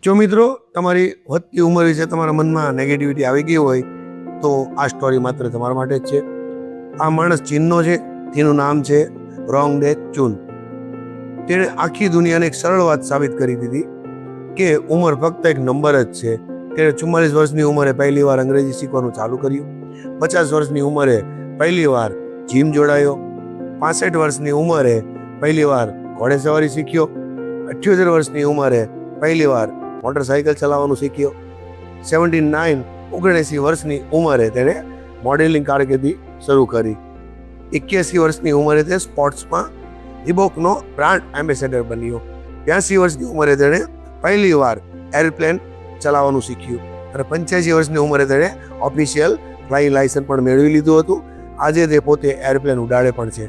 જો મિત્રો તમારી વધતી ઉંમર વિશે તમારા મનમાં નેગેટિવિટી આવી ગઈ હોય તો આ સ્ટોરી માત્ર તમારા માટે જ છે. આ માણસ ચીનનો છે, તેનું નામ છે રોંગ ડે ચૂન. તેણે આખી દુનિયાને એક સરળ વાત સાબિત કરી દીધી કે ઉંમર ફક્ત એક નંબર જ છે. તેણે 44 વર્ષની ઉંમરે પહેલી વાર અંગ્રેજી શીખવાનું ચાલુ કર્યું. 50 વર્ષની ઉંમરે પહેલી વાર જીમ જોડાયો. 65 વર્ષની ઉંમરે પહેલી વાર ઘોડેસવારી શીખ્યો. 78 વર્ષની ઉંમરે પહેલી વાર મોટરસાઇકલ ચલાવવાનું શીખ્યો. 79 વર્ષની ઉંમરે તેણે મોડેલિંગ કારકિર્દી શરૂ કરી. 81 વર્ષની ઉંમરે તે સ્પોર્ટ્સમાં રિબોકનો બ્રાન્ડ એમ્બેસેડર બન્યો. 82 વર્ષની ઉંમરે તેણે પહેલી વાર એરપ્લેન ચલાવવાનું શીખ્યું અને 85 વર્ષની ઉંમરે તેણે ઓફિશિયલ ફ્લાઇંગ લાયસન્સ પણ મેળવી લીધું હતું. આજે તે પોતે એરપ્લેન ઉડાડે પણ છે.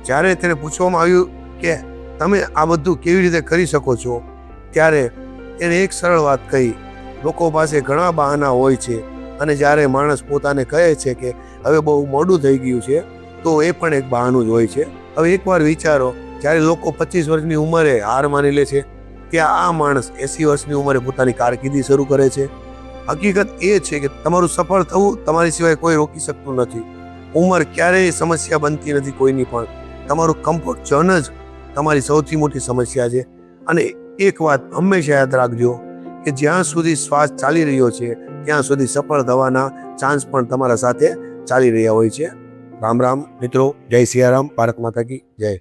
જ્યારે તેને પૂછવામાં આવ્યું કે તમે આ બધું કેવી રીતે કરી શકો છો, ત્યારે એને એક સરળ વાત કહી, લોકો પાસે ઘણા બહાના હોય છે અને જ્યારે માણસ પોતાને કહે છે કે હવે બહુ મોડું થઈ ગયું છે તો એ પણ એક બહાનું જ હોય છે. હવે એકવાર વિચારો, જ્યારે લોકો 25 વર્ષની ઉંમરે હાર માની લે છે, ત્યાં આ માણસ 80 વર્ષની ઉંમરે પોતાની કારકિર્દી શરૂ કરે છે. હકીકત એ છે કે તમારું સફળ થવું તમારી સિવાય કોઈ રોકી શકતું નથી. ઉંમર ક્યારેય સમસ્યા બનતી નથી કોઈની પણ. તમારું કમ્ફર્ટ ઝોન જ તમારી સૌથી મોટી સમસ્યા છે. અને એક વાત હંમેશા યાદ રાખજો કે જ્યાં સુધી શ્વાસ ચાલી રહ્યો છે ત્યાં સુધી સફળ થવાના ચાન્સ પણ તમારા સાથે ચાલી રહ્યા હોય છે. રામ રામ મિત્રો, જય સિયારામ, ભારત માતા કી જય.